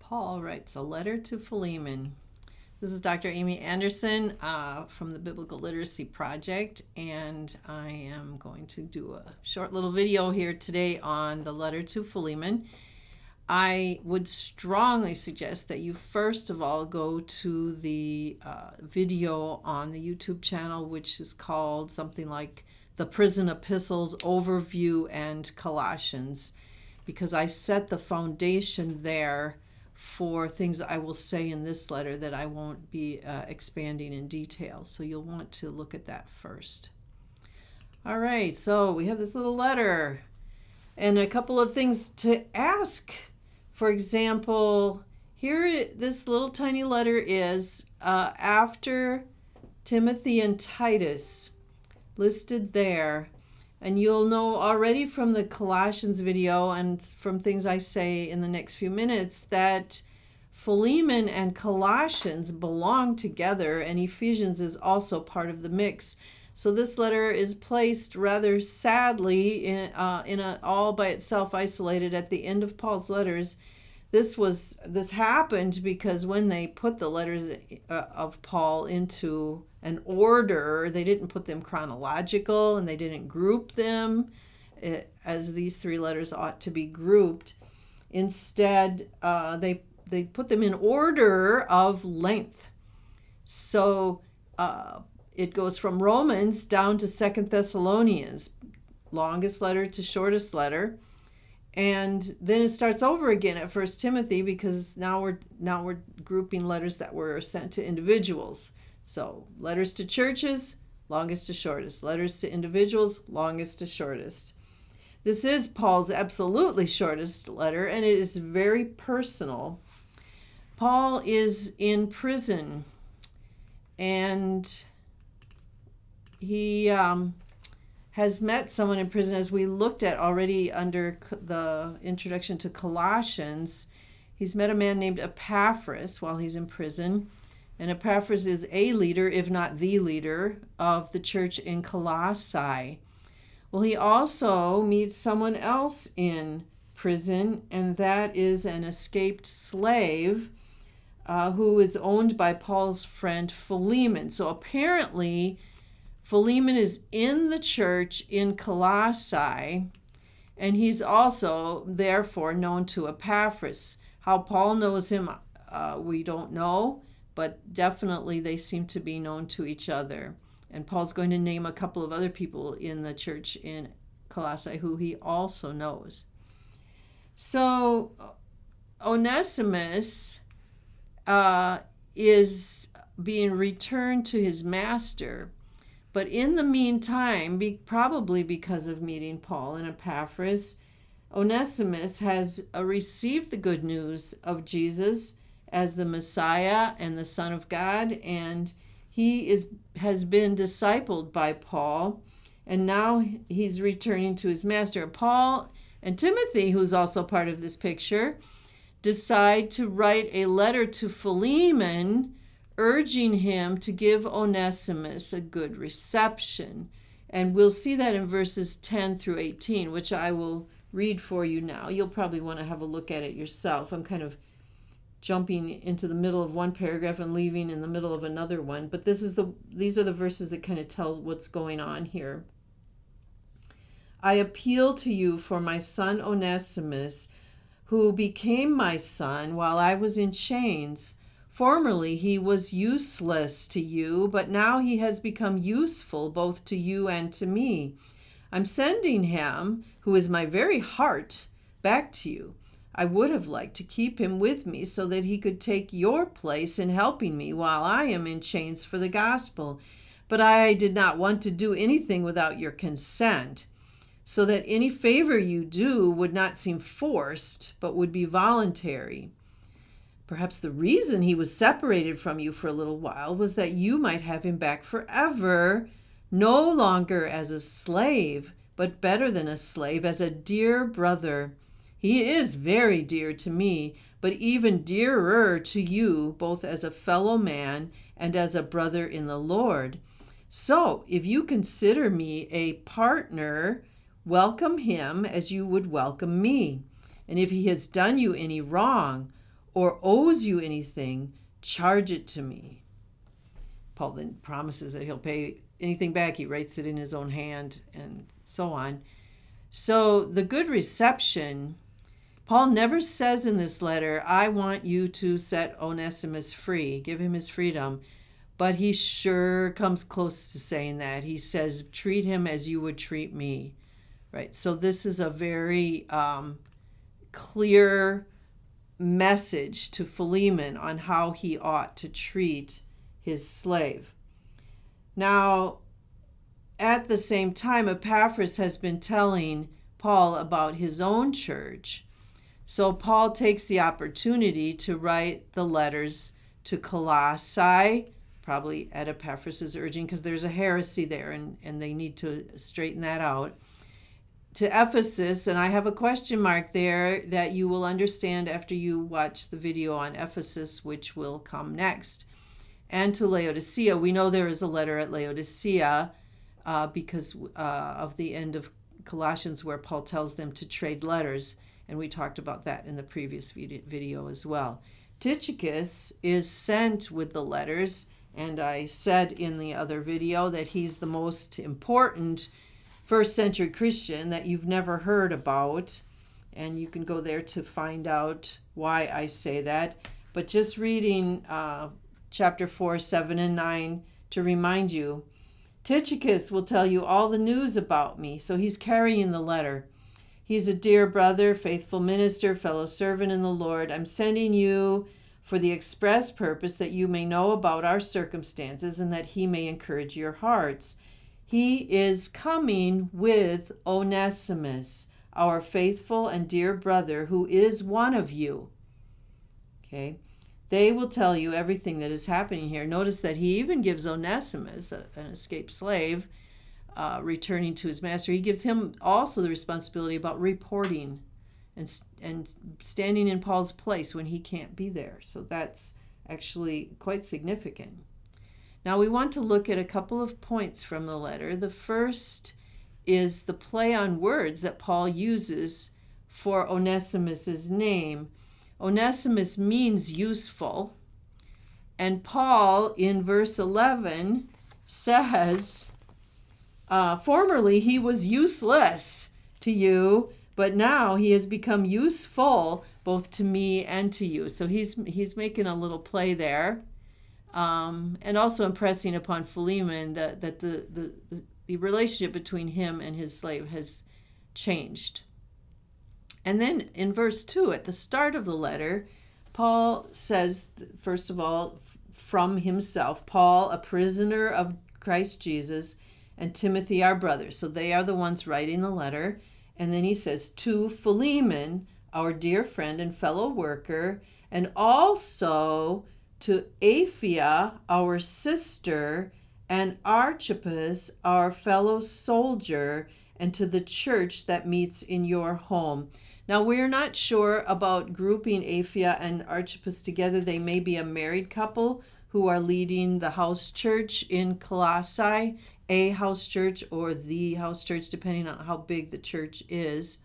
Paul writes a letter to Philemon. This is Dr. Amy Anderson from the Biblical Literacy Project, and I am going to do a short little video here today on the letter to Philemon. I would strongly suggest that you first of all go to the video on the YouTube channel, which is called something like the Prison Epistles Overview and Colossians, because I set the foundation there for things I will say in this letter that I won't be expanding in detail. So you'll want to look at that first. All right, so we have this little letter and a couple of things to ask. For example, here this little tiny letter is after Timothy and Titus, listed there. And you'll know already from the Colossians video and from things I say in the next few minutes that Philemon and Colossians belong together, and Ephesians is also part of the mix. So this letter is placed rather sadly in a all by itself, isolated at the end of Paul's letters. This happened because when they put the letters of Paul into an order, they didn't put them chronological and they didn't group them as these three letters ought to be grouped. Instead, they put them in order of length. So it goes from Romans down to 2 Thessalonians, longest letter to shortest letter. And then it starts over again at 1 Timothy, because now we're grouping letters that were sent to individuals. So letters to churches, longest to shortest. Letters to individuals, longest to shortest. This is Paul's absolutely shortest letter, and it is very personal. Paul is in prison, and he has met someone in prison, as we looked at already under the introduction to Colossians. He's met a man named Epaphras while he's in prison. And Epaphras is a leader, if not the leader, of the church in Colossae. Well, he also meets someone else in prison, and that is an escaped slave who is owned by Paul's friend Philemon. So apparently, Philemon is in the church in Colossae, and he's also, therefore, known to Epaphras. How Paul knows him, we don't know, but definitely they seem to be known to each other. And Paul's going to name a couple of other people in the church in Colossae who he also knows. So Onesimus is being returned to his master. But in the meantime, probably because of meeting Paul and Epaphras, Onesimus has received the good news of Jesus as the Messiah and the Son of God, and he has been discipled by Paul, and now he's returning to his master. Paul and Timothy, who's also part of this picture, decide to write a letter to Philemon, urging him to give Onesimus a good reception. And we'll see that in verses 10 through 18, which I will read for you now. You'll probably want to have a look at it yourself. I'm kind of jumping into the middle of one paragraph and leaving in the middle of another one, but these are the verses that kind of tell what's going on here. I appeal to you for my son Onesimus, who became my son while I was in chains. Formerly he was useless to you, but now he has become useful both to you and to me. I'm sending him, who is my very heart, back to you. I would have liked to keep him with me so that he could take your place in helping me while I am in chains for the gospel. But I did not want to do anything without your consent, so that any favor you do would not seem forced, but would be voluntary. Perhaps the reason he was separated from you for a little while was that you might have him back forever, no longer as a slave, but better than a slave, as a dear brother. He is very dear to me, but even dearer to you, both as a fellow man and as a brother in the Lord. So, if you consider me a partner, welcome him as you would welcome me. And if he has done you any wrong, or owes you anything, charge it to me. Paul then promises that he'll pay anything back. He writes it in his own hand and so on. So the good reception, Paul never says in this letter, I want you to set Onesimus free, give him his freedom. But he sure comes close to saying that. He says, treat him as you would treat me. Right? So this is a very clear message to Philemon on how he ought to treat his slave. Now, at the same time, Epaphras has been telling Paul about his own church. So Paul takes the opportunity to write the letters to Colossae, probably at Epaphras' urging, because there's a heresy there and they need to straighten that out. To Ephesus, and I have a question mark there that you will understand after you watch the video on Ephesus, which will come next. And to Laodicea. We know there is a letter at Laodicea because of the end of Colossians where Paul tells them to trade letters, and we talked about that in the previous video as well. Tychicus is sent with the letters, and I said in the other video that he's the most important first century Christian that you've never heard about, and you can go there to find out why I say that. But just reading chapter 4, 7, and 9 to remind you, Tychicus will tell you all the news about me. So he's carrying the letter. He's a dear brother, faithful minister, fellow servant in the Lord. I'm sending you for the express purpose that you may know about our circumstances and that he may encourage your hearts. He is coming with Onesimus, our faithful and dear brother, who is one of you. Okay? They will tell you everything that is happening here. Notice that he even gives Onesimus, an escaped slave, returning to his master. He gives him also the responsibility about reporting and standing in Paul's place when he can't be there. So that's actually quite significant. Now we want to look at a couple of points from the letter. The first is the play on words that Paul uses for Onesimus's name. Onesimus means useful, and Paul in verse 11 says, formerly he was useless to you, but now he has become useful both to me and to you. So he's making a little play there, and also impressing upon Philemon that the relationship between him and his slave has changed. And then in verse 2, at the start of the letter, Paul says, first of all, from himself, Paul, a prisoner of Christ Jesus, and Timothy, our brother. So they are the ones writing the letter. And then he says, to Philemon, our dear friend and fellow worker, and also to Apphia, our sister, and Archippus, our fellow soldier, and to the church that meets in your home. Now, we're not sure about grouping Apphia and Archippus together. They may be a married couple who are leading the house church in Colossae, a house church or the house church, depending on how big the church is.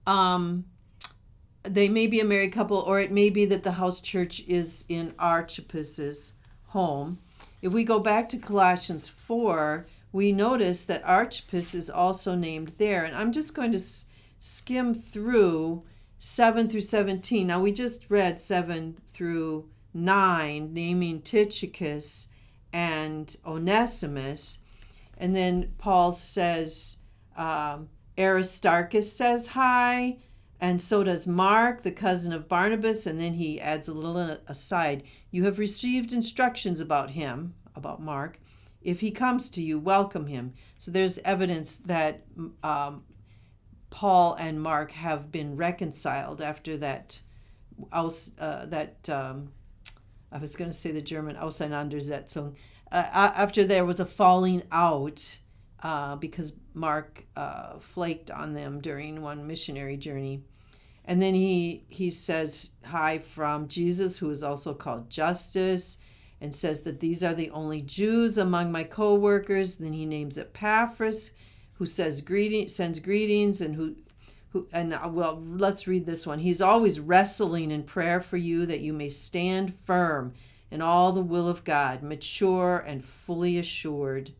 They may be a married couple, or it may be that the house church is in Archippus's home. If we go back to Colossians 4, we notice that Archippus is also named there. And I'm just going to skim through 7 through 17. Now, we just read 7 through 9, naming Tychicus and Onesimus. And then Paul says, Aristarchus says hi, and so does Mark, the cousin of Barnabas. And then he adds a little aside. You have received instructions about him, about Mark. If he comes to you, welcome him. So there's evidence that Paul and Mark have been reconciled after that, I was going to say the German Auseinandersetzung, after there was a falling out because Mark flaked on them during one missionary journey. And then he says hi from Jesus, who is also called Justus, and says that these are the only Jews among my co-workers. Then he names Epaphras, who sends greetings, and who well, let's read this one. He's always wrestling in prayer for you that you may stand firm in all the will of God, mature and fully assured.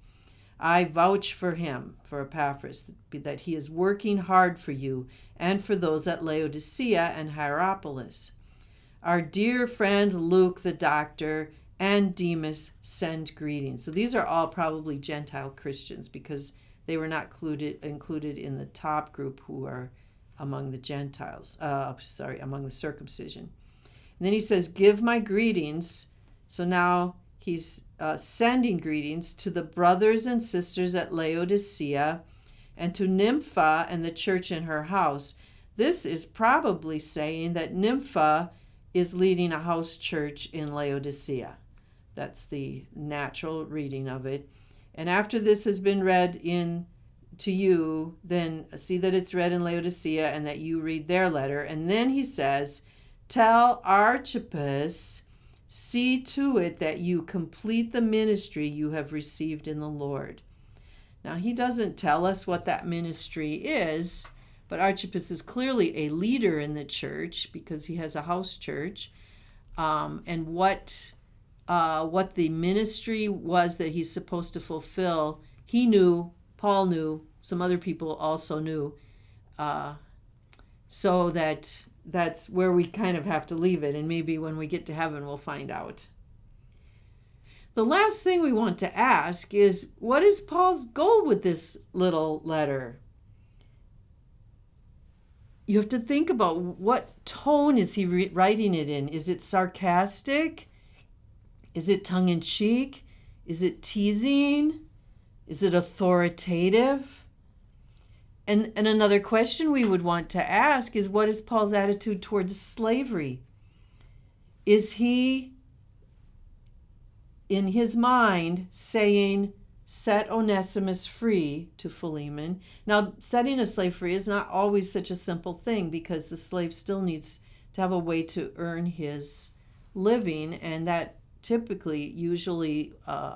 I vouch for him, for Epaphras, that he is working hard for you and for those at Laodicea and Hierapolis. Our dear friend Luke, the doctor, and Demas send greetings. So these are all probably Gentile Christians because they were not included in the top group who are among the Gentiles, among the circumcision. And then he says, give my greetings. So now he's sending greetings to the brothers and sisters at Laodicea and to Nympha and the church in her house. This is probably saying that Nympha is leading a house church in Laodicea. That's the natural reading of it. And after this has been read to you, then see that it's read in Laodicea and that you read their letter. And then he says, tell Archippus, see to it that you complete the ministry you have received in the Lord. Now, he doesn't tell us what that ministry is, but Archippus is clearly a leader in the church because he has a house church. And what the ministry was that he's supposed to fulfill, he knew, Paul knew, some other people also knew. So that's where we kind of have to leave it, and maybe when we get to heaven we'll find out. The last thing we want to ask is, what is Paul's goal with this little letter? You have to think about what tone is he writing it in. Is it sarcastic? Is it tongue-in-cheek? Is it teasing? Is it authoritative? And another question we would want to ask is, what is Paul's attitude towards slavery? Is he, in his mind, saying, set Onesimus free to Philemon? Now, setting a slave free is not always such a simple thing because the slave still needs to have a way to earn his living, and that usually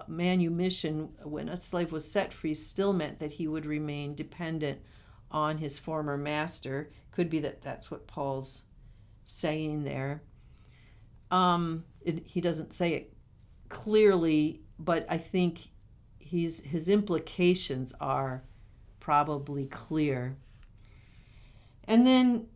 manumission, when a slave was set free, still meant that he would remain dependent on his former master. Could be that that's what Paul's saying there. He doesn't say it clearly, but I think his implications are probably clear. And then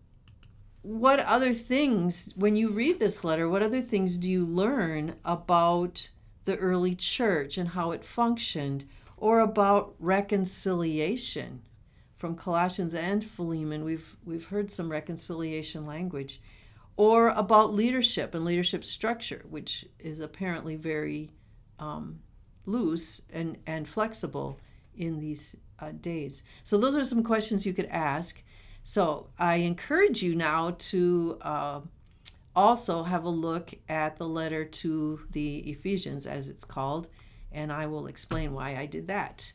what other things, when you read this letter, what other things do you learn about the early church and how it functioned, or about reconciliation? From Colossians and Philemon, we've heard some reconciliation language, or about leadership and leadership structure, which is apparently very loose and flexible in these days. So those are some questions you could ask. So I encourage you now to also have a look at the letter to the Ephesians, as it's called, and I will explain why I did that.